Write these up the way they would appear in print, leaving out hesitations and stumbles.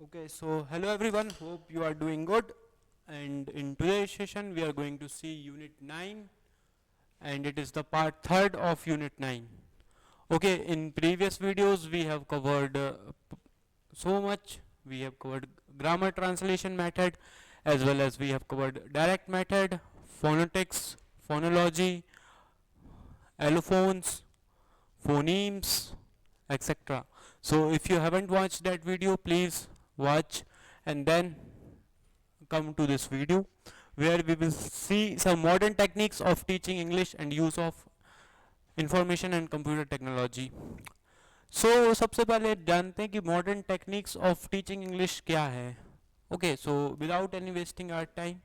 Okay, so hello everyone, hope you are doing good. And in today's session, we are going to see Unit 9, and it is the part 3rd of Unit 9. Okay, in previous videos, we have covered so much. We have covered grammar translation method, as well as we have covered direct method, phonetics, phonology, allophones, phonemes, etc. So if you haven't watched that video, please watch and then come to this video where we will see some modern techniques of teaching English and use of information and computer technology. So सबसे पहले जानते हैं कि modern techniques of teaching English क्या है. Okay, so without any wasting our time,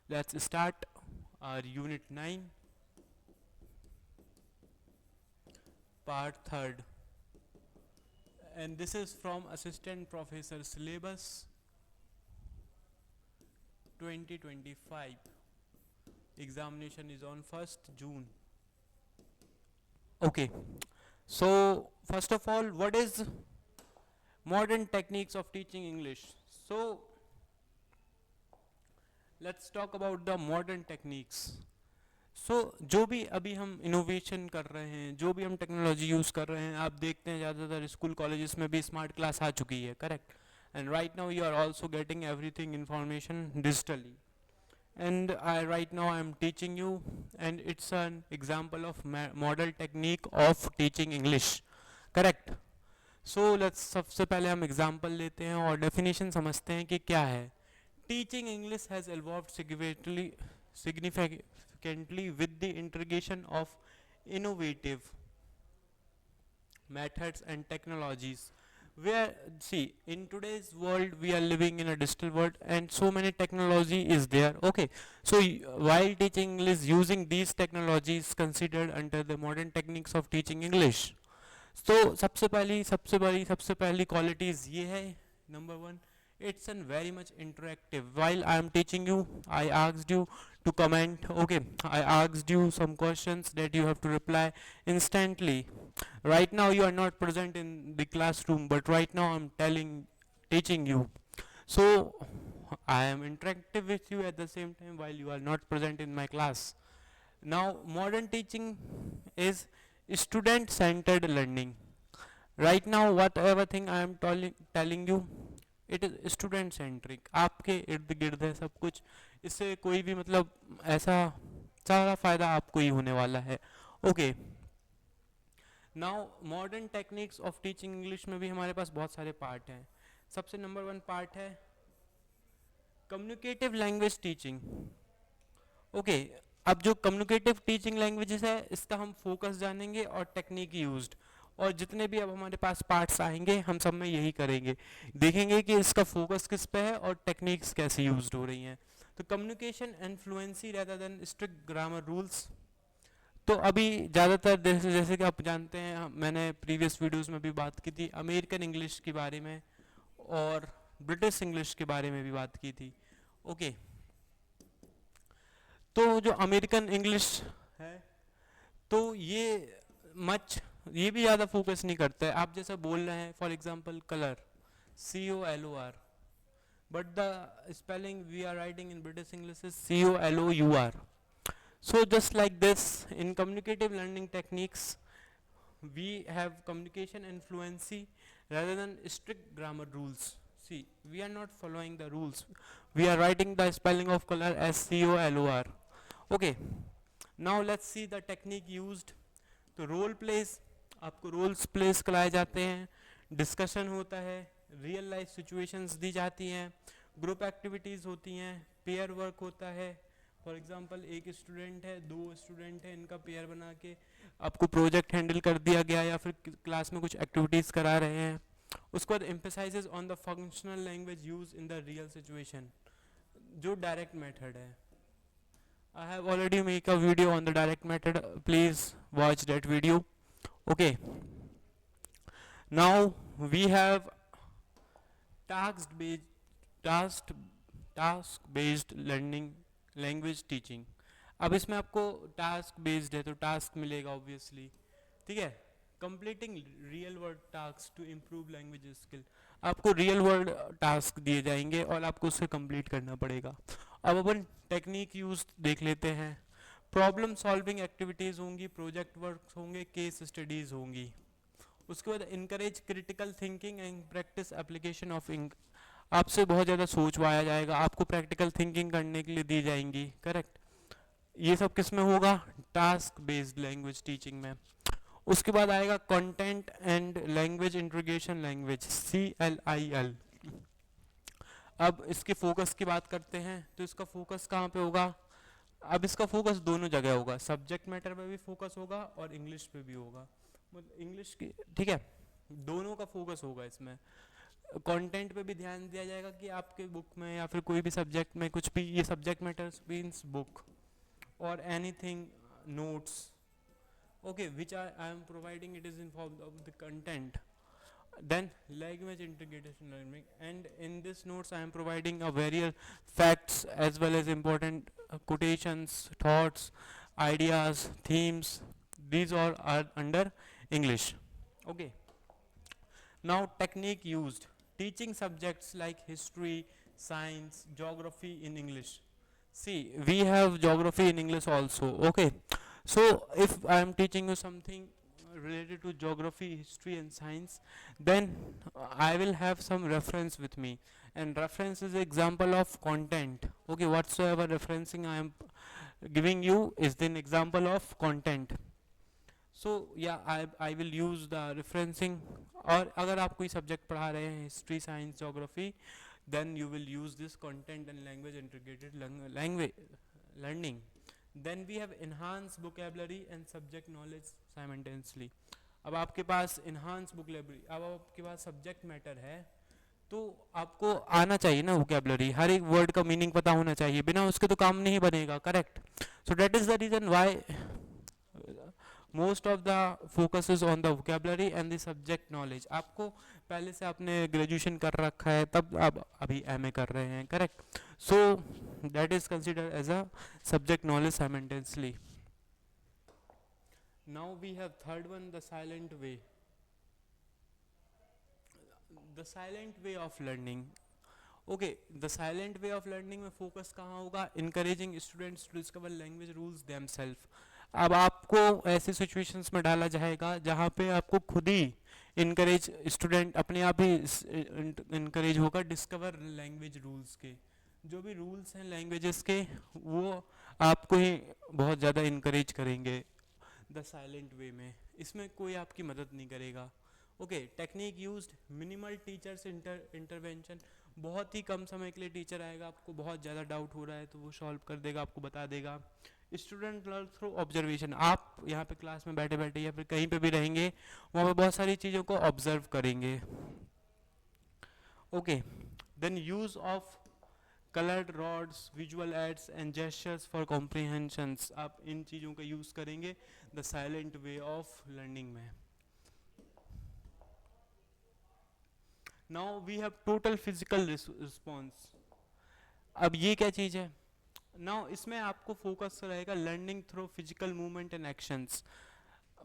let's start our unit 9 part 3rd, and this is from assistant professor syllabus 2025. Examination is on 1st June. Okay, so first of all, what is modern techniques of teaching English? So let's talk about the modern techniques. So जो भी अभी हम innovation कर रहे हैं, जो भी हम टेक्नोलॉजी यूज़ कर रहे हैं, आप देखते हैं ज़्यादातर स्कूल कॉलेजेस में भी स्मार्ट क्लास आ चुकी है, correct. And right now you are also getting everything information digitally. And right now I am teaching you, and it's an example of model technique of teaching English, correct. So let's सबसे पहले हम example लेते हैं और definition समझते हैं कि क्या है. Teaching English has evolved significantly with the integration of innovative methods and technologies. Where, see, in today's world we are living in a digital world and so many technology is there. Okay, so while teaching English, using these technologies considered under the modern techniques of teaching English. तो सबसे पहली qualities ये है. Number one, it's an very much interactive. While I am teaching you, I asked you to comment. Okay, I asked you some questions that you have to reply instantly. Right now you are not present in the classroom, but right now I'm teaching you. So I am interactive with you at the same time while you are not present in my class. Now modern teaching is student centered learning. Right now whatever thing I am telling you, it is student centric. आपके इर्द गिर्द है सब कुछ. इससे कोई भी मतलब ऐसा सारा फ़ायदा आपको ही होने वाला है. Okay, now modern techniques of teaching English में भी हमारे पास बहुत सारे पार्ट हैं. सबसे नंबर वन पार्ट है कम्युनिकेटिव लैंग्वेज टीचिंग. ओके, अब जो कम्युनिकेटिव टीचिंग लैंग्वेजेस है इसका हम फोकस जानेंगे और टेक्निक यूज्ड, और जितने भी अब हमारे पास पार्ट्स आएंगे हम सब में यही करेंगे, देखेंगे कि इसका फोकस किस पे है और टेक्निक्स कैसे यूज्ड हो रही हैं. तो communication and fluency rather than strict grammar rules. तो अभी ज़्यादातर जैसे कि आप जानते हैं, मैंने प्रीवियस वीडियोस में भी बात की थी अमेरिकन इंग्लिश के बारे में और ब्रिटिश इंग्लिश के बारे में भी बात की थी. ओके, तो जो अमेरिकन इंग्लिश है तो ये भी ज़्यादा फोकस नहीं करता है. आप जैसा बोल रहे हैं, for example colour, COLOR, but the spelling we are writing in British English is COLOUR. So just like this, in communicative learning techniques we have communication and fluency rather than strict grammar rules. See, we are not following the rules, we are writing the spelling of color as COLOR. Okay, now let's see the technique used. तो role place, आपको roles place कराए जाते हैं, discussion होता है, real life situations दी जाती हैं, group activities होती हैं, पेयर वर्क होता है. फॉर एग्जांपल एक स्टूडेंट है, दो स्टूडेंट है, इनका पेयर बना के आपको प्रोजेक्ट हैंडल कर दिया गया या फिर क्लास में कुछ एक्टिविटीज़ करा रहे हैं. उसके बाद emphasises on the functional language use in the real situation, जो डायरेक्ट मेथड है. I have already make a video on the direct method. Please watch that video. Okay. Now we have task based task task based learning language teaching. अब इसमें आपको task based है तो task मिलेगा obviously, ठीक है. Completing real world task to improve language skill. आपको real world task दिए जाएंगे और आपको उसे कंप्लीट करना पड़ेगा। अब अपन टेक्निक यूज देख लेते हैं। प्रॉब्लम सॉल्विंग एक्टिविटीज़ होंगी, प्रोजेक्ट वर्क होंगे, केस स्टडीज़ होंगी। उसके बाद encourage critical thinking and practice application of ink. आपसे बहुत ज़्यादा सोचवाया जाएगा, आपको प्रैक्टिकल थिंकिंग करने के लिए दी जाएंगी, करेक्ट। ये सब किस में होगा? टास्क बेस्ड लैंग्वेज टीचिंग में। उसके बाद आएगा content and language integration language, CLIL। अब इसके फोकस की बात करते हैं तो इसका फोकस कहाँ पे होगा? अब इसका फोकस दोनों जगह होगा, सब्जेक्ट मैटर पे भी फोकस होगा और इंग्लिश पे भी होगा। मतलब इंग्लिश की, ठीक है, दोनों का फोकस होगा इसमें। कंटेंट पे भी ध्यान दिया जाएगा कि आपके बुक में या फिर कोई भी सब्जेक्ट में कुछ भी, ये सब्जेक्ट मैटर्स मीन्स बुक और anything, notes, okay, which I am providing, it is in form of the content. Then language integration learning, and in this notes I am providing a various facts as well as important quotations, thoughts, ideas, themes. These all are under English. Okay, now technique used: teaching subjects like history, science, geography in English. See, we have geography in English also. Okay, so if I am teaching you something related to geography, history and science, then I will have some reference with me, and reference is example of content. Okay, whatsoever referencing I am giving you is an example of content. So yeah, I will use the referencing. और अगर आप कोई subject पढ़ा रहे हैं, history, science, geography, then you will use this content and language integrated language learning. Then we have enhanced vocabulary and subject knowledge simultaneously. अब आपके पास enhanced vocabulary, अब आपके पास subject matter है, तो आपको आना चाहिए ना vocabulary, हर एक word का meaning पता होना चाहिए, बिना उसके तो काम नहीं बनेगा, correct? So that is the reason why most of the focus is on the vocabulary and the subject knowledge. आपको पहले से आपने ग्रेजुएशन कर रखा है, तब आप अभी एमए कर रहे हैं, correct? So that is considered as a subject knowledge simultaneously. Now we have third one, the silent way. The silent way of learning. Okay, the silent way of learning में फोकस कहाँ होगा? Encouraging students to discover language rules themselves. अब आपको ऐसी situations में डाला जाएगा जहाँ पे आपको खुद ही इनकरेज, स्टूडेंट अपने आप ही इनकरेज होगा डिस्कवर लैंग्वेज रूल्स के। जो भी रूल्स हैं लैंग्वेजेस के, वो आपको ही बहुत ज़्यादा इनकरेज करेंगे द साइलेंट वे में। इसमें कोई आपकी मदद नहीं करेगा। Okay, technique used: minimal teachers intervention. बहुत ही कम समय के लिए टीचर आएगा, आपको बहुत ज़्यादा डाउट हो रहा है तो वो सॉल्व कर देगा, आपको बता देगा। Student learn through observation. आप यहाँ पे क्लास में बैठे बैठे या फिर कहीं पे भी रहेंगे, वहाँ पे बहुत सारी चीज़ों को ऑब्जर्व करेंगे। Okay, then use of coloured rods, visual aids and gestures for comprehensions. आप इन चीज़ों का यूज़ करेंगे the silent way of learning में। Now we have total physical response. अब ये क्या चीज़ है? नाउ इसमें आपको फोकस रहेगा learning through physical movement and actions.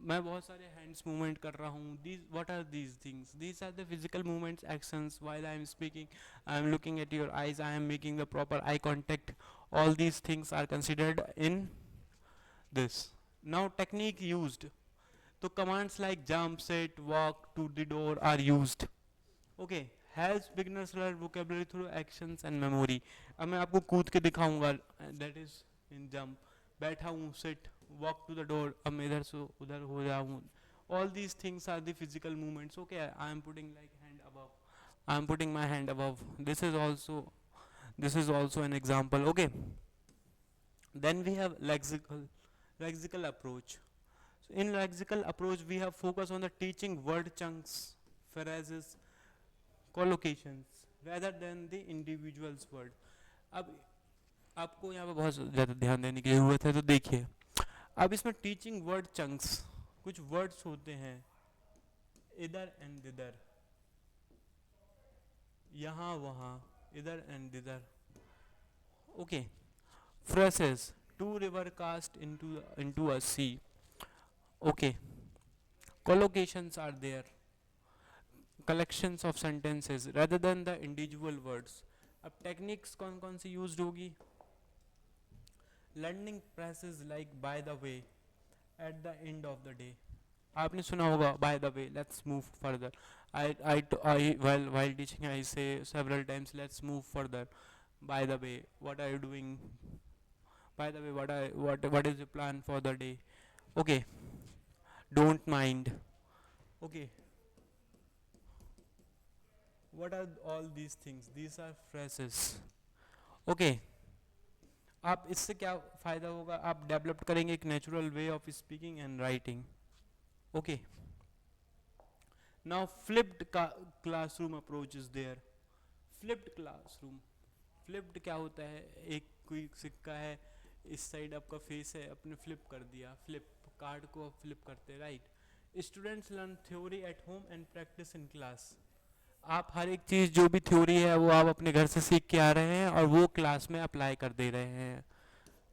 मैं बहुत सारे हैंड्स मूवमेंट कर रहा हूँ, these what are these things? These are the physical movements, actions. While I am speaking, I am looking at your eyes, I am making the proper eye contact. All these things are considered in this. Now technique used, तो commands like jump, sit, walk, to the door are used. Okay, helps beginners learn vocabulary through actions and memory. अब मैं आपको कूद के दिखाऊंगा, that is in jump. बैठा हूँ, sit, walk to the door, अब मैं इधर से उधर हो जाऊँ। All these things are the physical movements. Okay, I am putting like hand above. I am putting my hand above. This is also an example. Okay. Then we have lexical approach. So in lexical approach, we have focus on the teaching word chunks, phrases, collocations rather than the individual's word. अब आपको यहाँ पे बहुत ज़्यादा ध्यान देने की ज़रूरत है, तो देखिए अब इसमें टीचिंग वर्ड चंक्स, कुछ वर्ड्स होते हैं इधर एंड इधर, यहाँ वहाँ, इधर एंड इधर। Okay, phrases: to river cast into a sea. Okay, collocations are there, collections of sentences rather than the individual words. अब टेक्निक्स कौन कौन सी यूज्ड होगी? Learning presses like by the way, at the end of the day. आपने सुना होगा by the way, let's move further. I while teaching I say several times let's move further. By the way, what are you doing? By the way, what is your plan for the day? Okay, don't mind. Okay, what are all these things? These are phrases. Okay, आप इससे क्या फ़ायदा होगा? आप develop करेंगे एक natural way of speaking and writing. Okay, now flipped classroom approach is there. Flipped classroom, flipped क्या होता है? एक कोई सिक्का है, इस साइड आपका फेस है, अपने फ्लिप कर दिया. फ्लिप कार्ड को फ्लिप करते हैं, right? Students learn theory at home and practice in class. आप हर एक चीज़ जो भी थ्योरी है वो आप अपने घर से सीख के आ रहे हैं और वो क्लास में अप्लाई कर दे रहे हैं.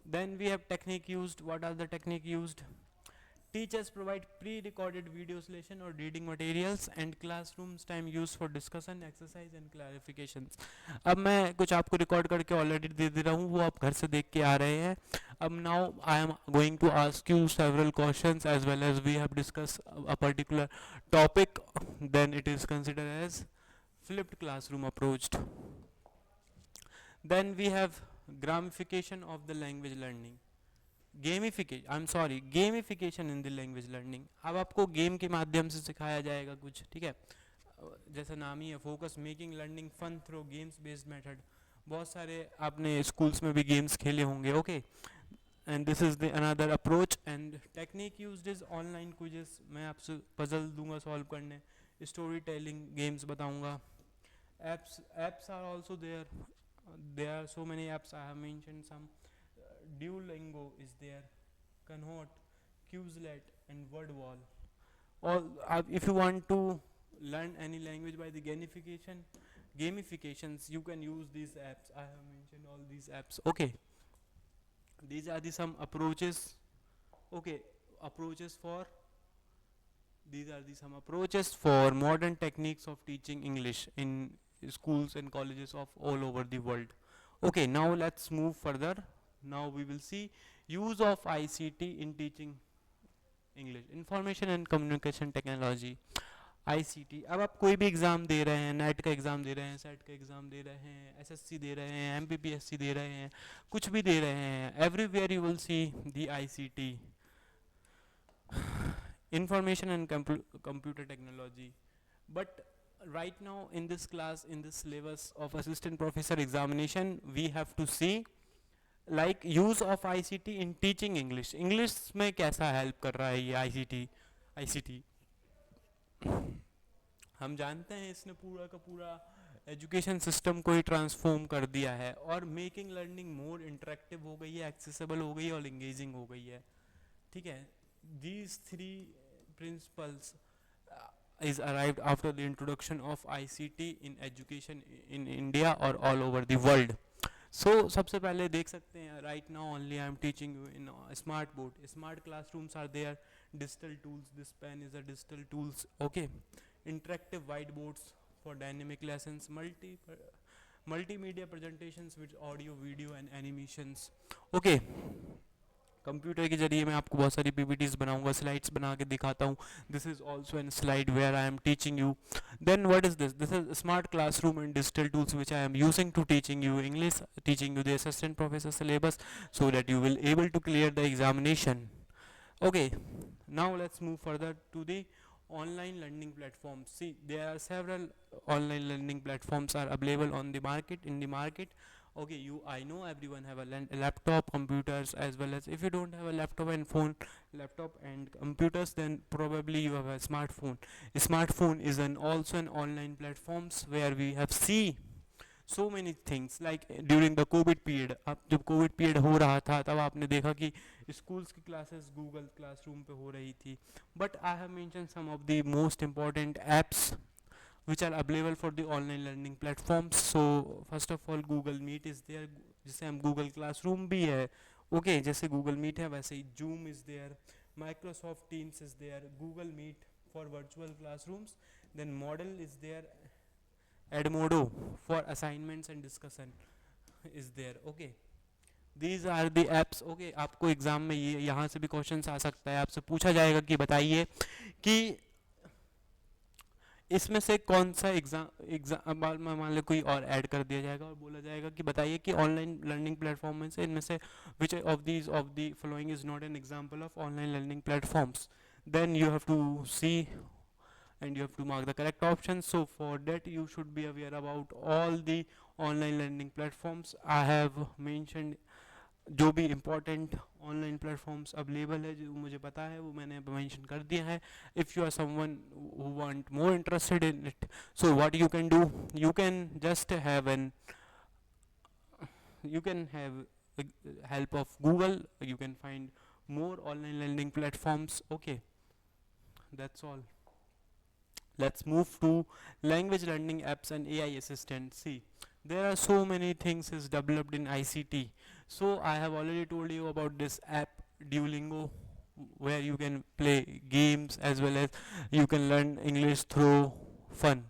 Then we have technique used. What are the technique used? Teachers provide pre-recorded video lesson or reading materials and classrooms time used for discussion, exercise and clarifications. अब मैं कुछ आपको रिकॉर्ड करके ऑलरेडी दे दे रहा हूँ, वो आप घर से देख के आ रहे हैं. अब now I am going to ask you several questions as well as we have discuss a particular topic, then it is consider as flipped classroom approach. Then we have gamification of the language learning. Gamification in the language learning. अब आपको game के माध्यम से सिखाया जाएगा कुछ, ठीक है? जैसा नाम ही है, focus making learning fun through games based method. बहुत सारे आपने स्कूल्स में भी गेम्स खेले होंगे. Okay, and this is the another approach. And technique used is online quizzes. मैं आपसे पजल दूंगा सॉल्व करने, स्टोरी टेलिंग गेम्स बताऊंगा. Apps are also there are so many apps. I have mentioned some. Duolingo is there, Kahoot, Quizlet and Wordwall. All if you want to learn any language by the gamifications, you can use these apps. I have mentioned all these apps. Okay, these are the some approaches. Okay, approaches for these are the some approaches for modern techniques of teaching English in schools and colleges of all over the world. Okay, now let's move further. Now we will see use of ICT in teaching English, Information and Communication Technology. ICT. अब आप कोई भी exam दे रहे हैं, net का exam दे रहे हैं, set का एग्ज़ाम दे रहे हैं, एसएससी दे रहे हैं, एमपीपीएससी दे रहे हैं, कुछ भी दे रहे हैं, everywhere you will see the ICT, Information and Computer Technology. But right now in this class, in this syllabus of assistant professor examination, we have to see like use of ICT in teaching English. English में कैसा help कर रहा है ये ICT. हम जानते हैं इसने पूरा का पूरा एजुकेशन सिस्टम को ही ट्रांसफॉर्म कर दिया है और मेकिंग लर्निंग मोर इंटरेक्टिव हो गई है, एक्सेसिबल हो गई है और इंगेजिंग हो गई है. ठीक है, these three principles is arrived after the introduction of ICT in education in India or all over the world. So सबसे पहले देख सकते हैं, right now only I am teaching you in smart board. Smart classrooms are there, digital tools. This pen is a digital tools. Okay, interactive whiteboards for dynamic lessons, multimedia presentations with audio, video and animations. Okay, computer के जरिए मैं आपको बहुत सारी PPTs बनाऊंगा, slides बना के दिखाता हूँ. This is also an slide where I am teaching you. Then what is this? This is smart classroom and digital tools which I am using to teaching you English, teaching you the assistant professor syllabus so that you will able to clear the examination. Okay, now let's move further to the online learning platforms. See, there are several online learning platforms are available on the market, in the market. Okay, I know everyone have a laptop, computers, as well as if you don't have a laptop and computers, then probably you have a smartphone. A smartphone is also an online platforms where we have see so many things like during the COVID period. अब जब COVID period हो रहा था तब आपने देखा कि schools की classes Google Classroom पे हो रही थी. But I have mentioned some of the most important apps which are available for the online learning platforms. So first of all Google Meet is there, जिसे हम Google Classroom भी है. Okay, जैसे Google Meet है वैसे ही Zoom is there, Microsoft Teams is there, Google Meet for virtual classrooms. Then Model is there, Edmodo for assignments and discussion is there. Okay, these are the apps. Okay, आपको exam में ये यहाँ से भी question आ सकता है, आपसे पूछा जाएगा कि बताइए कि इसमें से कौन सा एग्जाम मान लो कोई और ऐड कर दिया जाएगा और बोला जाएगा कि बताइए कि ऑनलाइन लर्निंग प्लेटफॉर्म में से इनमें से which of the following is not an example of online learning platforms. Then you have to see and you have to mark the correct option. So for that you should be aware about all the online learning platforms. I have mentioned जो भी important online platforms available है जो मुझे पता है वो मैंने mention कर दिया है. If you are someone who want more interested in it, so what you can do, you can just have an you can have help of Google. You can find more online learning platforms. Okay, that's all. Let's move to language learning apps and AI assistant. See, there are so many things is developed in ICT. So I have already told you about this app Duolingo, where you can play games as well as you can learn English through fun.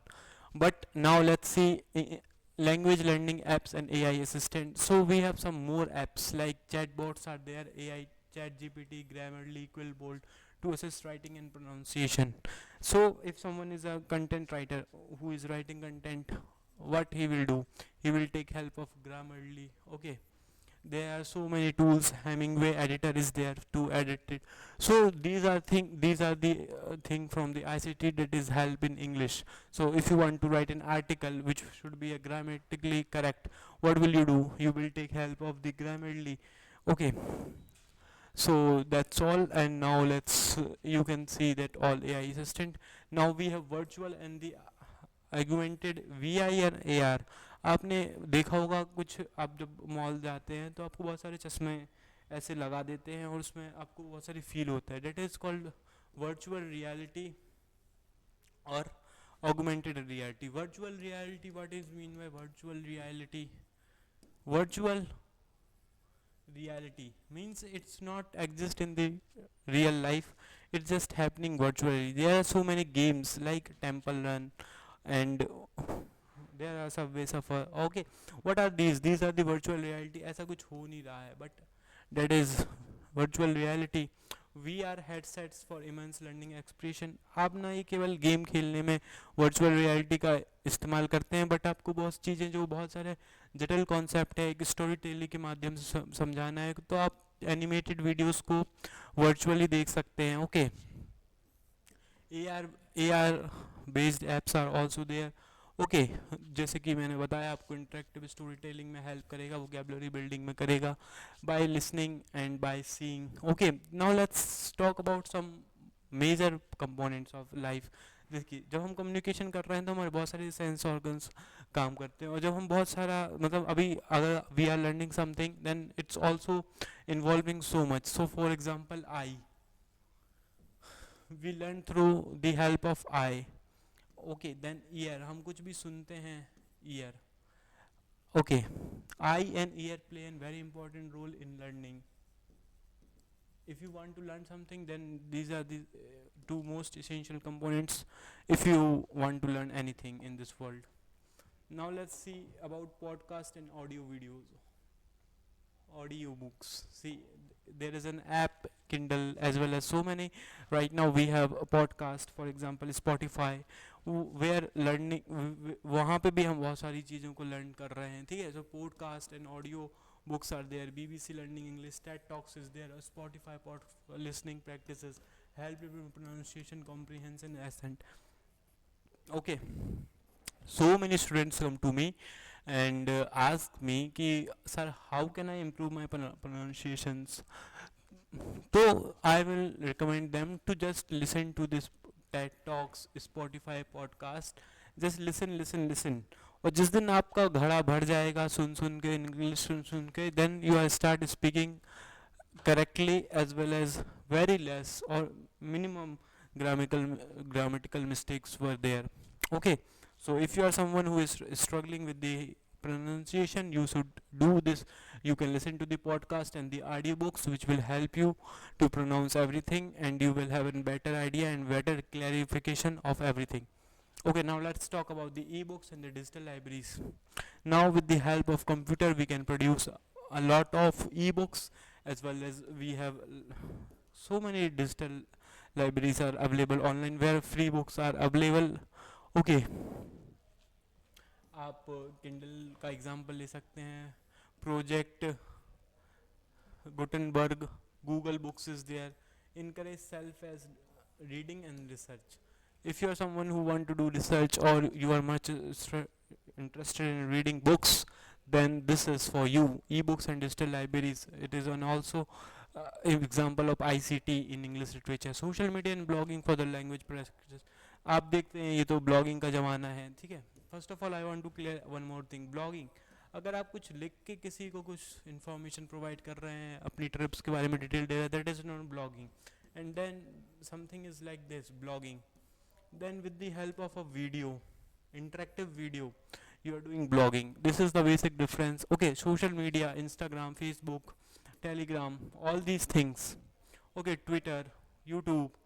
But now let's see language learning apps and AI assistant. So we have some more apps like chatbots are there, AI, ChatGPT, Grammarly, Quillbolt to assist writing and pronunciation. So if someone is a content writer who is writing content, what he will do, he will take help of Grammarly. Okay, there are so many tools. Hemingway editor is there to edit it. So these are the thing from the ICT that is help in English. So if you want to write an article which should be grammatically correct, what will you do? You will take help of the Grammarly. Okay, so that's all. And now let's you can see that all AI assistant. Now we have virtual and the augmented VI and AR. आपने देखा होगा कुछ, आप जब mall जाते हैं तो आपको बहुत सारे चश्मे ऐसे लगा देते हैं और उसमें आपको बहुत सारी फील होता है. That is called virtual reality और augmented reality. Virtual reality, what is mean by virtual reality? Virtual reality means it's not exist in the real life, it's just happening virtually. There are so many games like Temple Run and there are Subway Surfer. Okay, what are these are the virtual reality. ऐसा कुछ हो नहीं रहा है, but that is virtual reality. VR headsets for immense learning expression. आप ना ये केवल गेम खेलने में वर्चुअल रियलिटी का इस्तेमाल करते हैं, बट आपको बहुत चीज़ें जो बहुत सारे जटिल कॉन्सेप्ट है एक स्टोरी टेलिंग के माध्यम से समझाना है, तो आप एनिमेटेड वीडियोस को वर्चुअली देख सकते हैं. Okay, AR based apps are also there. Okay, जैसे कि मैंने बताया आपको इंटरेक्टिव स्टोरी टेलिंग में हेल्प करेगा, वोकैबुलरी बिल्डिंग में करेगा by listening and by seeing. Okay, now let's talk about some major components of life. देखिए, जब हम कम्युनिकेशन कर रहे हैं तो हमारे बहुत सारे सेंस ऑर्गन्स काम करते हैं, और जब हम बहुत सारा मतलब अभी अगर we are learning something then it's also involving so much. So for example eye, we learn through the help of eye. Okay, then ear, हम कुछ भी सुनते हैं, ear. Okay, eye and ear play an very important role in learning. if you want to learn something, then these are the two most essential components if you want to learn anything in this world. Now let's see about podcast and audio videos, audio books. See, there is an app Kindle as well as so many. Right now we have a podcast, for example Spotify, where learning वहाँ पे भी हम बहुत सारी चीज़ों को learn कर रहे हैं. ठीक है, so podcast and audio books are there, BBC Learning English, TED Talks is there, Spotify listening practices help you with pronunciation, comprehension, accent. Okay, so many students come to me and ask me कि sir how can I improve my pronunciations. So I will recommend them to just listen to this TED Talks, Spotify podcast. Just listen. और जिस दिन आपका घड़ा भर जाएगा सुन सुन के, English सुन के, then you are start speaking correctly as well as very less और minimum grammatical mistakes were there. Okay, so if you are someone who is struggling with the pronunciation, you should do this. You can listen to the podcast and the audiobooks, which will help you to pronounce everything, and you will have a better idea and better clarification of everything. Okay, now let's talk about the ebooks and the digital libraries. Now with the help of computer we can produce a lot of ebooks, as well as we have so many digital libraries are available online where free books are available. Okay, आप Kindle का example ले सकते हैं, project Gutenberg, Google books is there, encourage self as reading and research. If you are someone who want to do research, or you are much interested in reading books, then this is for you. Ebooks and digital libraries, it is an also example of ICT in English literature. Social media and blogging for the language practice. आप देखते हैं ये तो blogging का ज़माना है, ठीक है. First of all I want to clear one more thing. Blogging, अगर आप कुछ लिख के किसी को कुछ इन्फॉर्मेशन प्रोवाइड कर रहे हैं, अपनी ट्रिप्स के बारे में डिटेल दे रहे हैं, that is not blogging. And then something is like this blogging. Then with the help of a video, interactive video, you are doing blogging. This is the basic difference. Okay, social media, Instagram, Facebook, Telegram, all these things. Okay, Twitter, YouTube,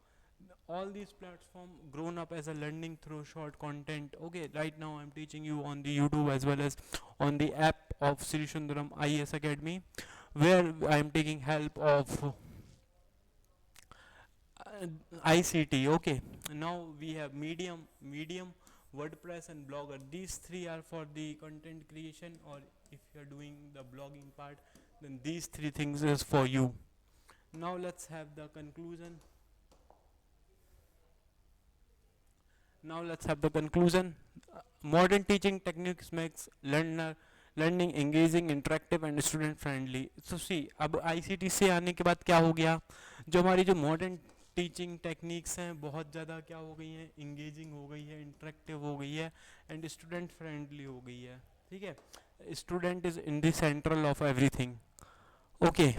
all these platforms grown up as a learning through short content. Okay, right now I'm teaching you on the YouTube as well as on the app of Sri Sundaram IAS Academy, where I'm taking help of ICT. Okay, now we have Medium, WordPress and Blogger. These three are for the content creation, or if you are doing the blogging part, then these three things is for you. Now let's have the conclusion. Modern teaching techniques makes learning engaging, interactive and student friendly. So see, अब ICT से आने के बाद क्या हो गया, जो हमारी जो मॉडर्न टीचिंग टेक्निक्स हैं बहुत ज़्यादा क्या हो गई हैं, इंगेजिंग हो गई है, इंटरेक्टिव हो गई है एंड स्टूडेंट फ्रेंडली हो गई है. ठीक है, student is in the central of everything. Okay,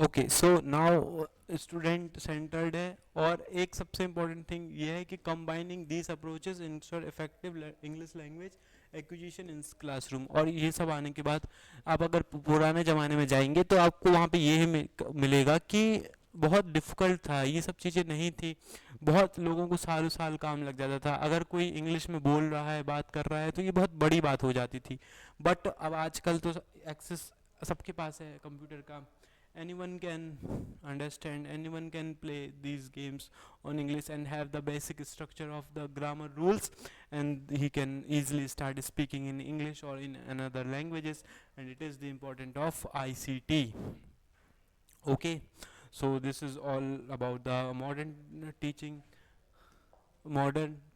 okay so now student centred है. और एक सबसे इम्पॉर्टेंट थिंग ये है कि combining these approaches ensure effective English language acquisition in classroom. और ये सब आने के बाद आप अगर पुराने ज़माने में जाएंगे तो आपको वहाँ पे ये मिलेगा कि बहुत डिफ़िकल्ट था, ये सब चीज़ें नहीं थी, बहुत लोगों को सालों साल काम लग जाता था. अगर कोई इंग्लिश में बोल रहा है, बात कर रहा है, तो ये बहुत बड़ी बात हो जाती थी. बट अब आजकल तो एक्सेस सबके पास है कंप्यूटर का. anyone can understand, anyone can play these games on English and have the basic structure of the grammar rules, and he can easily start speaking in English or in another languages, and it is the importance of ICT. Okay, so this is all about the modern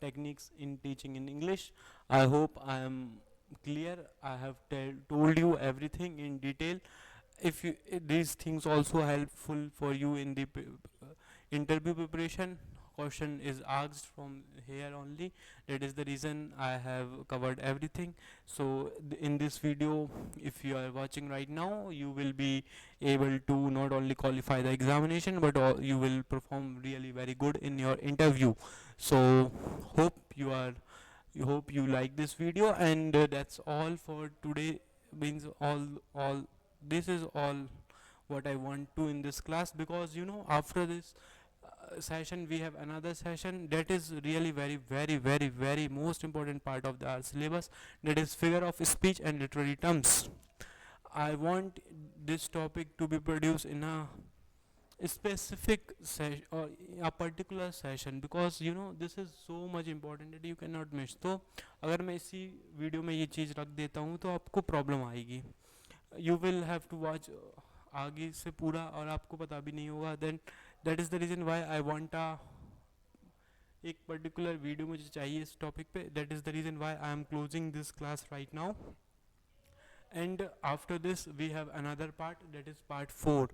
techniques in teaching in English. I hope I am clear. I have told you everything in detail. If you these things also helpful for you in the interview preparation, question is asked from here only. That is the reason I have covered everything. So in this video, if you are watching right now, you will be able to not only qualify the examination, but you will perform really very good in your interview. So hope you like this video, and that's all for today. Means all this is all what I want to in this class, because after this session we have another session that is really very most important part of our syllabus, that is figure of speech and literary terms. I want this topic to be produced in a specific session or a particular session, because this is so much important that you cannot miss. तो अगर मैं इसी video में ये चीज़ रख देता हूँ तो आपको प्रॉब्लम आएगी. You will have to watch आगे से पूरा, और आपको पता भी नहीं होगा. then that is the reason why I want एक particular वीडियो मुझे चाहिए इस टॉपिक पे. that is the reason why I am closing this class right now, and after this we have another part, that is part 4.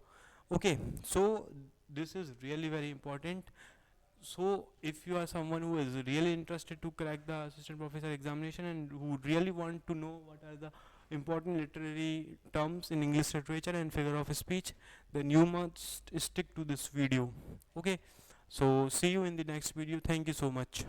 okay, so this is really very important. So if you are someone who is really interested to crack the assistant professor examination and who really want to know what are the important literary terms in English literature and figure of speech, then you must stick to this video. Okay, So see you in the next video. Thank you so much.